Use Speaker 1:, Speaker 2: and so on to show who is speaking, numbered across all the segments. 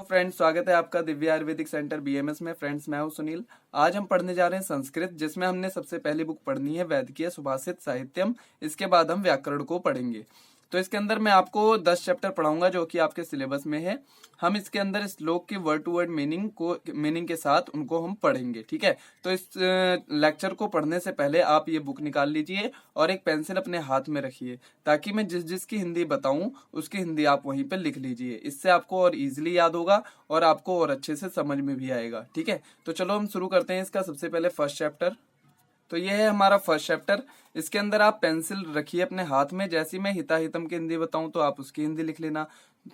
Speaker 1: Friends, स्वागत है आपका दिव्य आयुर्वेदिक सेंटर बीएमएस में। फ्रेंड्स, मैं हूं सुनील। आज हम पढ़ने जा रहे हैं संस्कृत, जिसमें हमने सबसे पहली बुक पढ़नी है वैदिकीय सुभाषित साहित्यम। इसके बाद हम व्याकरण को पढ़ेंगे। तो इसके अंदर मैं आपको 10 चैप्टर पढ़ाऊंगा जो कि आपके सिलेबस में है। हम इसके अंदर श्लोक की वर्ड टू वर्ड मीनिंग के साथ उनको हम पढ़ेंगे, ठीक है। तो इस लेक्चर को पढ़ने से पहले आप ये बुक निकाल लीजिए और एक पेंसिल अपने हाथ में रखिए, ताकि मैं जिसकी हिंदी बताऊं उसकी हिंदी आप वहीं पे लिख लीजिए। इससे आपको और इजीली याद होगा और आपको और अच्छे से समझ में भी आएगा, ठीक है। तो चलो हम शुरू करते हैं इसका सबसे पहले फर्स्ट चैप्टर। तो ये है हमारा फर्स्ट चैप्टर। इसके अंदर आप पेंसिल रखिए अपने हाथ में। जैसी मैं हिता हितम की हिंदी बताऊं तो आप उसकी हिंदी लिख लेना,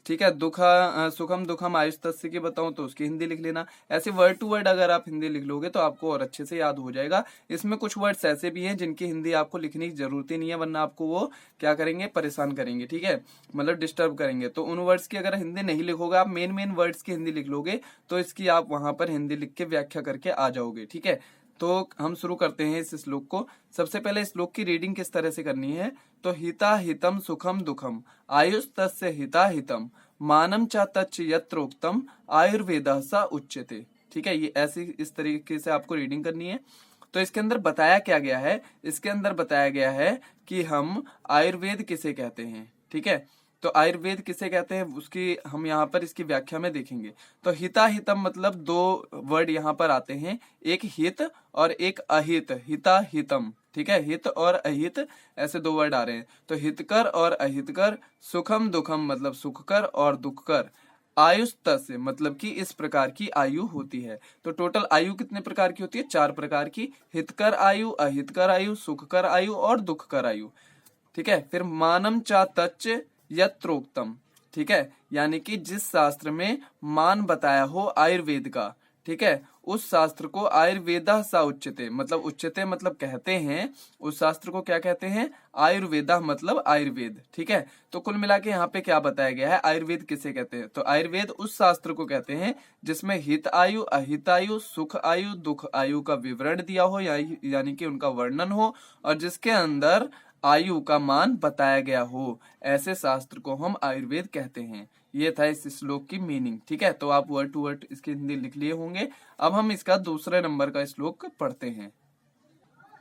Speaker 1: ठीक है। सुखम दुखम आयुस्तस्य की बताऊं तो उसकी हिंदी लिख लेना। ऐसे वर्ड टू वर्ड अगर आप हिंदी लिख लोगे तो आपको और अच्छे से याद हो जाएगा। इसमें कुछ वर्ड्स ऐसे भी हैं जिनकी हिंदी आपको लिखने की जरूरत ही नहीं है, वरना आपको वो क्या करेंगे, परेशान करेंगे, ठीक है, मतलब डिस्टर्ब करेंगे। तो उन वर्ड्स की अगर हिंदी नहीं लिखोगे, आप मेन वर्ड्स की हिंदी लिख लोगे तो इसकी आप वहां पर हिंदी लिख के व्याख्या करके आ जाओगे, ठीक है। तो हम शुरू करते हैं इस श्लोक को। सबसे पहले श्लोक की रीडिंग किस तरह से करनी है। तो हिता हितम सुखम दुखम आयुष तस्य हिता हितम मानम च तच्च यत्रोक्तम आयुर्वेदः स उच्यते, ठीक है। ये ऐसी इस तरीके से आपको रीडिंग करनी है। तो इसके अंदर बताया क्या गया है, इसके अंदर बताया गया है कि हम आयुर्वेद किसे कहते हैं, ठीक है। तो आयुर्वेद किसे कहते हैं उसकी हम यहाँ पर इसकी व्याख्या में देखेंगे। तो हिता हितम मतलब दो वर्ड यहाँ पर आते हैं, एक हित और एक अहित। हिता हितम, ठीक है, हित और अहित ऐसे दो वर्ड आ रहे हैं। तो हितकर और अहितकर, सुखम दुखम मतलब सुखकर और दुखकर, आयुष तस्य मतलब कि इस प्रकार की आयु होती है। तो टोटल आयु कितने प्रकार की होती है, 4 प्रकार की। हितकर आयु, अहितकर आयु, सुखकर आयु और दुखकर आयु, ठीक है। फिर मानम चा तच्च यत्रोक्तम, ठीक है, यानी कि जिस शास्त्र में मान बताया हो आयुर्वेद का, ठीक है, उस शास्त्र को आयुर्वेदा सा उच्यते मतलब उच्यते मतलब कहते हैं, उस शास्त्र को क्या कहते हैं, आयुर्वेदा मतलब आयुर्वेद, ठीक है। तो कुल मिला के यहाँ पे क्या बताया गया है, आयुर्वेद किसे कहते हैं। तो आयुर्वेद उस शास्त्र को कहते हैं जिसमें हित आयु, अहित आयु, सुख आयु, दुख आयु का विवरण दिया हो, यानी कि उनका वर्णन हो, और जिसके अंदर आयु का मान बताया गया हो, ऐसे शास्त्र को हम आयुर्वेद कहते हैं। ये था इस श्लोक की मीनिंग, ठीक है। तो आप वर्ड टू वर्ड इसकी हिंदी लिख लिए होंगे। अब हम इसका दूसरे नंबर का श्लोक पढ़ते हैं।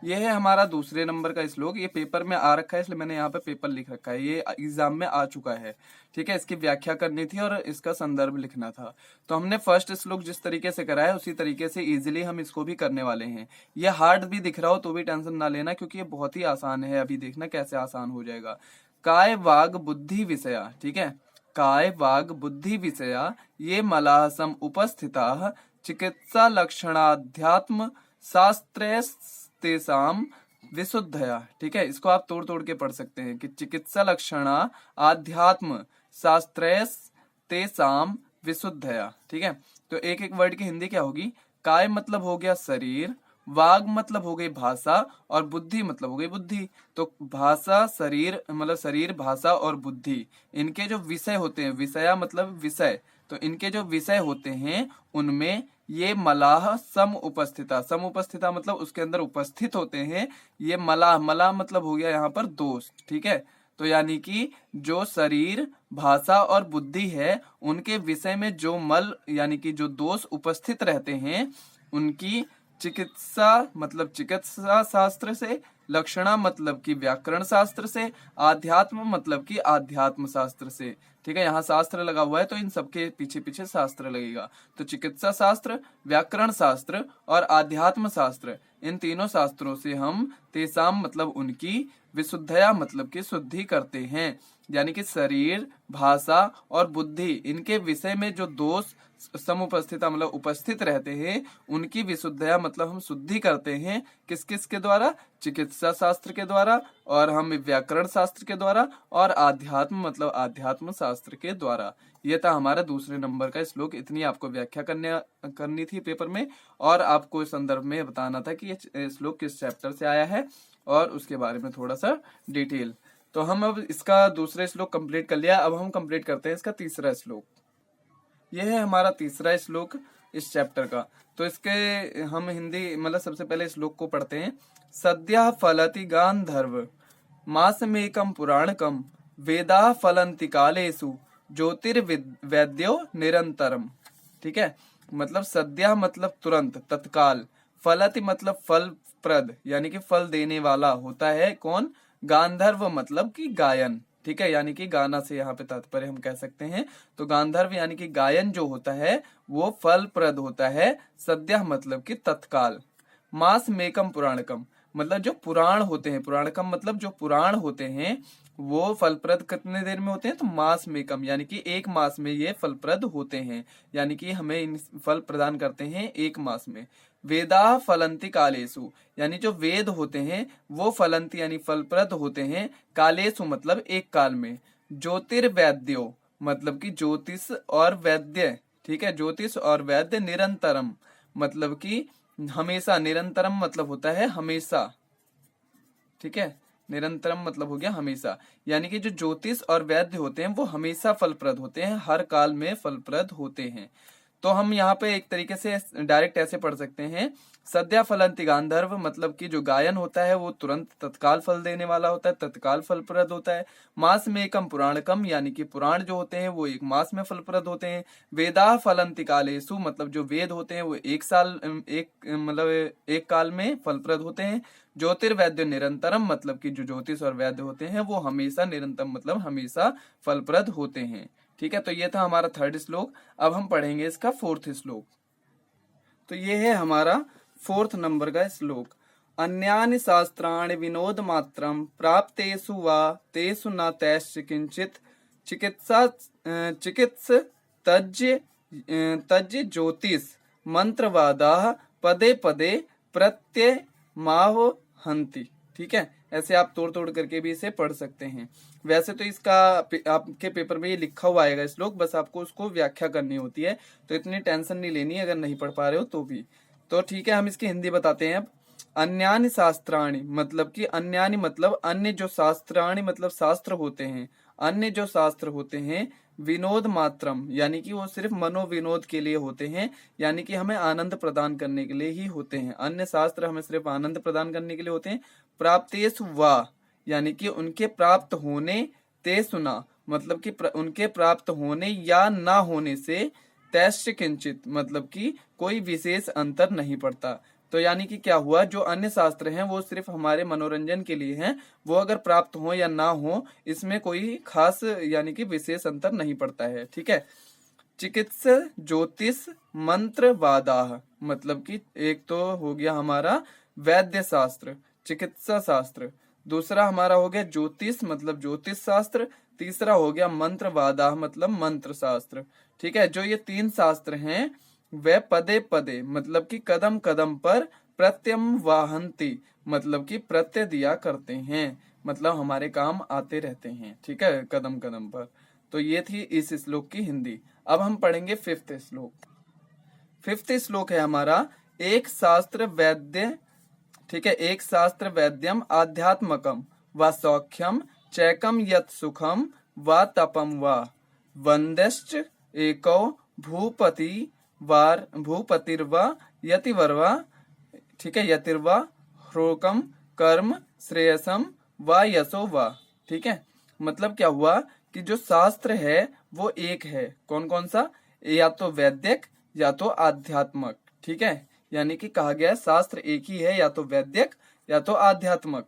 Speaker 1: यह है हमारा दूसरे नंबर का श्लोक। ये पेपर में आ रखा है, इसलिए मैंने यहाँ पे पेपर लिख रखा है, ये एग्जाम में आ चुका है, ठीक है। इसकी व्याख्या करनी थी और इसका संदर्भ लिखना था। तो हमने फर्स्ट श्लोक जिस तरीके से करा है उसी तरीके से इजीली हम इसको भी करने वाले हैं। ये हार्ड भी दिख रहा हो तो भी टेंशन ना लेना, क्योंकि ये बहुत ही आसान है। अभी देखना कैसे आसान हो जाएगा। काय वाग बुद्धि विषया, ठीक है, काय वाग बुद्धि विषया ये मलाह सम उपस्थिता चिकित्सा लक्षणाध्यात्म शास्त्रे तेसाम विशुद्धया, ठीक है। इसको आप तोड़ तोड़ के पढ़ सकते हैं कि चिकित्सा लक्षणा आध्यात्म शास्त्रेस तेसाम विशुद्धया, ठीक है। तो एक एक वर्ड की हिंदी क्या होगी। काय मतलब हो गया शरीर, वाग मतलब हो गई भाषा, और बुद्धि मतलब हो गई बुद्धि। तो भाषा, शरीर मतलब शरीर, भाषा और बुद्धि, इनके जो विषय होते हैं, विषया मतलब विषय, तो इनके जो विषय होते हैं उनमें ये मलाह सम उपस्थिता मतलब उसके अंदर उपस्थित होते हैं। ये मलाह मतलब हो गया यहाँ पर दोष, ठीक है। तो यानी कि जो शरीर, भाषा और बुद्धि है उनके विषय में जो मल यानी कि जो दोष उपस्थित रहते हैं, उनकी चिकित्सा मतलब चिकित्सा शास्त्र से, लक्षणा मतलब कि व्याकरण शास्त्र से, आध्यात्म मतलब कि आध्यात्म शास्त्र से, ठीक है। यहाँ शास्त्र लगा हुआ है तो इन सबके पीछे पीछे शास्त्र लगेगा। तो चिकित्सा शास्त्र, व्याकरण शास्त्र और आध्यात्म शास्त्र, इन तीनों शास्त्रों से हम तेसाम मतलब उनकी, विशुद्धया मतलब कि शुद्धि करते हैं। यानी कि शरीर, भाषा और बुद्धि, इनके विषय में जो दोष समुपस्थिता मतलब उपस्थित रहते हैं, उनकी विशुद्धया मतलब हम शुद्धि करते हैं। किस किस के द्वारा, चिकित्सा शास्त्र के द्वारा, और हम व्याकरण शास्त्र के द्वारा, और आध्यात्म मतलब आध्यात्म शास्त्र के द्वारा। ये था हमारा दूसरे नंबर का श्लोक। इतनी आपको व्याख्या करनी थी पेपर में, और आपको इस संदर्भ में बताना था कि ये श्लोक किस चैप्टर से आया है और उसके बारे में थोड़ा सा डिटेल। तो हम अब इसका दूसरा श्लोक कंप्लीट कर लिया। अब हम कंप्लीट करते हैं इसका तीसरा श्लोक। यह है हमारा तीसरा श्लोक इस चैप्टर का। तो इसके हम हिंदी मतलब सबसे पहले श्लोक को पढ़ते हैं। सद्यः फलति गांधर्व मासमेकं पुराणकं वेदाः फलन्ति कालेषु ज्योतिर्वैद्यो निरंतरम, ठीक है, मतलब सद्यः मतलब तुरंत, तत्काल, फलति मतलब फल प्रद यानी कि फल देने वाला होता है कौन, गांधर्व मतलब कि गायन, ठीक है, यानी कि गाना से यहाँ पे तात्पर्य हम कह सकते हैं। तो गांधर्व यानी कि गायन जो होता है वो फल प्रद होता है, सद्यः मतलब कि तत्काल, मास मेकम पुराणकम मतलब जो पुराण होते हैं, पुराणकम मतलब जो पुराण होते हैं वो फलप्रद कितने देर में होते हैं, तो मास मेकम यानी कि एक मास में ये फलप्रद होते हैं, यानी कि हमें इन फल प्रदान करते हैं एक मास में। वेदा फलंति कालेसु यानी जो वेद होते हैं वो फलंति यानी फलप्रद होते हैं, कालेसु मतलब एक काल में। ज्योतिर्वैद्यो मतलब कि ज्योतिष और वैद्य, ठीक है, ज्योतिष और वैद्य, निरंतरम मतलब कि हमेशा, निरंतरम मतलब होता है हमेशा, ठीक है, निरंतरम मतलब हो गया हमेशा, यानी कि जो ज्योतिष और वैद्य होते हैं वो हमेशा फलप्रद होते हैं, हर काल में फलप्रद होते हैं। तो हम यहाँ पे एक तरीके से डायरेक्ट ऐसे पढ़ सकते हैं, सद्या फलंति गांधर्व मतलब कि जो गायन होता है वो तुरंत तत्काल फल देने वाला होता है, तत्काल फलप्रद होता है। मास में एकम पुराणकम यानी कि पुराण जो होते हैं वो एक मास में फलप्रद होते हैं। वेदा फलंति कालेसु मतलब जो वेद होते हैं वो एक साल, एक मतलब एक काल में फलप्रद होते हैं। ज्योतिर्वैद्य निरंतरम मतलब कि जो ज्योतिष और वैद्य होते हैं वो हमेशा, निरंतरम मतलब हमेशा फलप्रद होते हैं, ठीक है। तो ये था हमारा थर्ड श्लोक। अब हम पढ़ेंगे इसका फोर्थ श्लोक। तो ये है हमारा फोर्थ नंबर का श्लोक। अन्यानि शास्त्राणि विनोद मात्रम प्राप्तेषु वा तेषु न तैश्च किंचित चिकित्स तज्य ज्योतिष मंत्रवादाः पदे पदे प्रत्यय माहो हंति, ठीक है। ऐसे आप तोड़ तोड़ करके भी इसे पढ़ सकते हैं। वैसे तो इसका आपके पेपर में ये लिखा हुआ आएगा श्लोक, बस आपको उसको व्याख्या करनी होती है, तो इतनी टेंशन नहीं लेनी अगर नहीं पढ़ पा रहे हो तो भी। तो ठीक है, हम इसकी हिंदी बताते हैं अब। अन्यानि शास्त्राणि मतलब कि अन्यानि मतलब अन्य जो, शास्त्राणि मतलब शास्त्र होते हैं, अन्य जो शास्त्र होते हैं, विनोद मात्रम यानी कि वो सिर्फ मनोविनोद के लिए होते हैं, यानी कि हमें आनंद प्रदान करने के लिए ही होते हैं। अन्य शास्त्र हमें सिर्फ आनंद प्रदान करने के लिए होते हैं। प्राप्तेषु वा यानी कि उनके प्राप्त होने, ते सुना मतलब कि उनके प्राप्त होने या ना होने से, तैश्च किंचित मतलब कि कोई विशेष अंतर नहीं पड़ता। तो यानी कि क्या हुआ, जो अन्य शास्त्र हैं वो सिर्फ हमारे मनोरंजन के लिए हैं, वो अगर प्राप्त हो या ना हो इसमें कोई खास यानी कि विशेष अंतर नहीं पड़ता है, ठीक है। चिकित्सा ज्योतिष मंत्र वादाह मतलब कि एक तो हो गया हमारा वैद्य शास्त्र, चिकित्सा शास्त्र, दूसरा हमारा हो गया ज्योतिष मतलब ज्योतिष शास्त्र, तीसरा हो गया मंत्र वादाह मतलब मंत्र शास्त्र, ठीक है। जो ये तीन शास्त्र हैं वे पदे पदे मतलब कि कदम कदम पर प्रत्यम वाहंती मतलब कि प्रत्यय दिया करते हैं, मतलब हमारे काम आते रहते हैं, ठीक है, कदम कदम पर। तो ये थी इस श्लोक की हिंदी। अब हम पढ़ेंगे फिफ्थ श्लोक। फिफ्थ श्लोक है हमारा, एक शास्त्र वैद्य, ठीक है, एक शास्त्र वैद्यम आध्यात्मकम व सौख्यम चैकम यत सुखम व तपम व वंदश्च एको भूपति वार भूपतिर्वा यतिवर्वा, ठीक है, यतिर्वा ह्रोकम कर्म श्रेयसम व यशो व, ठीक है। मतलब क्या हुआ कि जो शास्त्र है वो एक है, कौन कौन सा, या तो वैदिक या तो आध्यात्मक, ठीक है, यानी कि कहा गया शास्त्र एक ही है, या तो वैदिक या तो आध्यात्मक।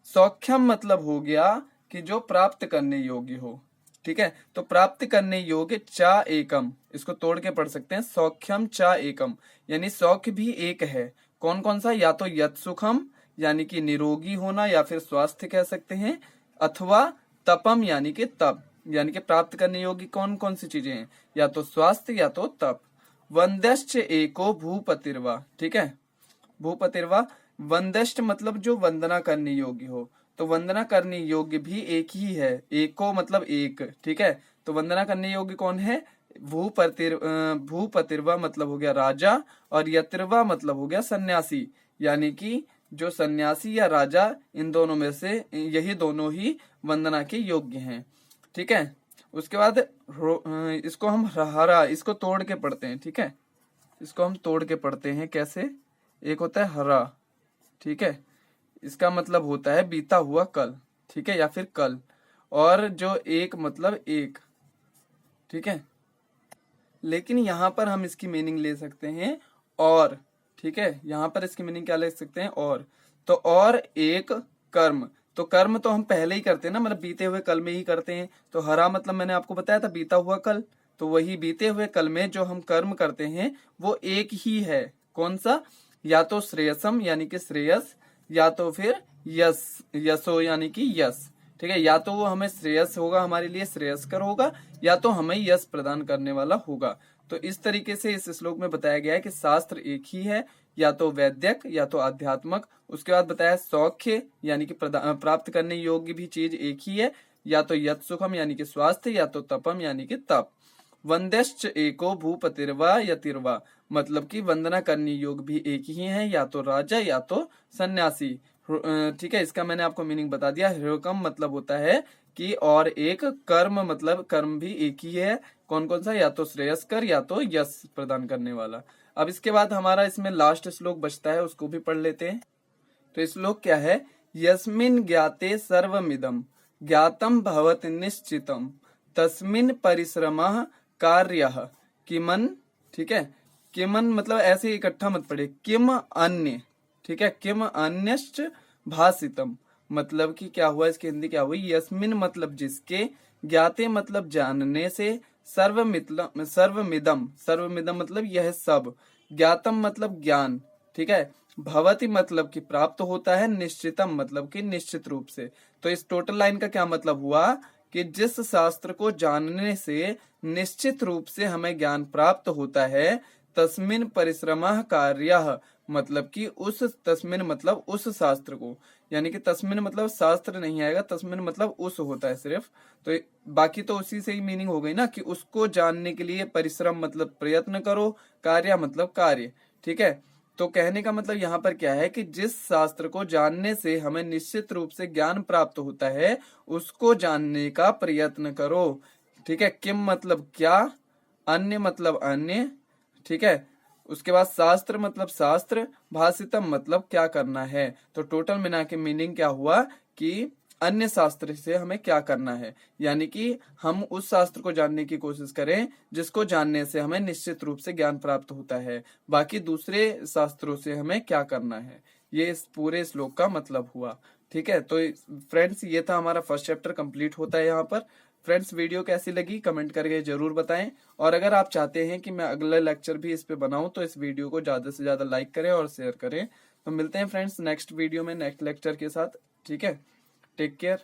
Speaker 1: सौख्यम मतलब हो गया कि जो प्राप्त करने योग्य हो, ठीक है, तो प्राप्त करने योग्य चा एकम, इसको तोड़ के पढ़ सकते हैं, सौख्यम चा एकम यानी सौख्य भी एक है, कौन कौन सा, या तो यत सुखम यानी कि निरोगी होना या फिर स्वास्थ्य कह सकते हैं, अथवा तपम यानी कि तप, यानी कि प्राप्त करने योग्य कौन कौन सी चीजें हैं, या तो स्वास्थ्य या तो तप। वंदश्च एको भूपतिर्वा, ठीक है, भूपतिर्वा, वंदश्च मतलब जो वंदना करने योग्य हो, तो वंदना करने योग्य भी एक ही है, एको मतलब एक, ठीक है। तो वंदना करने योग्य कौन है, भूपतिर्वा मतलब हो गया राजा, और यतिर्वा मतलब हो गया सन्यासी, यानी कि जो सन्यासी या राजा, इन दोनों में से यही दोनों ही वंदना के योग्य हैं, ठीक है। उसके बाद इसको हम हरा, इसको तोड़ के पढ़ते हैं, ठीक है, इसको हम तोड़ के पढ़ते हैं कैसे, एक होता है हरा, ठीक है, इसका मतलब होता है बीता हुआ कल, ठीक है, या फिर कल, और जो एक मतलब एक, ठीक है। लेकिन यहाँ पर हम इसकी मीनिंग ले सकते हैं और, ठीक है, यहाँ पर इसकी मीनिंग क्या ले सकते हैं, और। तो और एक कर्म, तो कर्म तो हम पहले ही करते हैं ना, मतलब बीते हुए कल में ही करते हैं। तो हरा मतलब मैंने आपको बताया था बीता हुआ कल, तो वही बीते हुए कल में जो हम कर्म करते हैं वो एक ही है। कौन सा? या तो श्रेयसम यानी कि श्रेयस, या तो फिर यस, यशो यानी कि यश। ठीक है, या तो वो हमें श्रेयस होगा, हमारे लिए श्रेयस्कर होगा, या तो हमें यश प्रदान करने वाला होगा। तो इस तरीके से इस श्लोक में बताया गया है कि शास्त्र एक ही है, या तो वैद्यक या तो आध्यात्मक। उसके बाद बताया सौख्य यानी कि प्राप्त करने योग्य भी चीज एक ही है, या तो यत सुखम यानी कि स्वास्थ्य, या तो तपम यानी कि तप। वंद्यश्च एको भूपतिर्वा यतिर्वा, मतलब कि वंदना करने योग्य भी एक ही है, या तो राजा या तो सन्यासी। ठीक है, इसका मैंने आपको मीनिंग बता दिया। ह्योकम मतलब होता है कि और एक कर्म, मतलब कर्म भी एक ही है। कौन कौन सा? या तो श्रेयस्कर या तो यश प्रदान करने वाला। अब इसके बाद हमारा इसमें लास्ट श्लोक बचता है, उसको भी पढ़ लेते हैं। तो श्लोक क्या है? यस्मिन् ज्ञाते सर्वमिदं ज्ञातम भवति निश्चितम तस्मिन् परिश्रमः कार्यः किमन। ठीक है, किमन मतलब ऐसे इकट्ठा मत पढ़े, किम अन्य। ठीक है, किम अन्यश्च भासितम, मतलब कि क्या हुआ, इसकी हिंदी क्या हुई? यस्मिन मतलब जिसके, ज्ञाते मतलब जानने से, सर्वमिदम, सर्वमिदम मतलब यह सब, ज्ञातम मतलब ज्ञान। ठीक है, भवति मतलब कि प्राप्त होता है, निश्चितम मतलब कि निश्चित रूप से। तो इस टोटल लाइन का क्या मतलब हुआ कि जिस शास्त्र को जानने से निश्चित रूप से हमें ज्ञान प्राप्त होता है, तस्मिन परिश्रमः कार्यः, मतलब कि उस, तस्मिन मतलब उस शास्त्र को, यानी कि तस्मिन मतलब शास्त्र नहीं आएगा, तस्मिन मतलब उस होता है सिर्फ। तो बाकी तो उसी से ही मीनिंग हो गई ना, कि उसको जानने के लिए परिश्रम मतलब प्रयत्न करो, कार्य मतलब कार्य। ठीक है, तो कहने का मतलब यहाँ पर क्या है कि जिस शास्त्र को जानने से हमें निश्चित रूप से ज्ञान प्राप्त होता है, उसको जानने का प्रयत्न करो। ठीक है, किम मतलब क्या, अन्य मतलब अन्य। ठीक है, उसके बाद शास्त्र मतलब शास्त्र, भाषितम मतलब क्या करना है। तो टोटल मिला के मीनिंग क्या हुआ कि अन्य शास्त्र से हमें क्या करना है, यानी कि हम उस शास्त्र को जानने की कोशिश करें जिसको जानने से हमें निश्चित रूप से ज्ञान प्राप्त होता है। बाकी दूसरे शास्त्रों से हमें क्या करना है, ये इस पूरे श्लोक का मतलब हुआ। ठीक है, तो फ्रेंड्स ये था हमारा फर्स्ट चैप्टर, कंप्लीट होता है यहाँ पर। फ्रेंड्स वीडियो कैसी लगी कमेंट करके जरूर बताएं, और अगर आप चाहते हैं कि मैं अगला लेक्चर भी इस पे बनाऊं तो इस वीडियो को ज्यादा से ज्यादा लाइक करें और शेयर करें। तो मिलते हैं फ्रेंड्स नेक्स्ट वीडियो में नेक्स्ट लेक्चर के साथ। ठीक है, टेक केयर।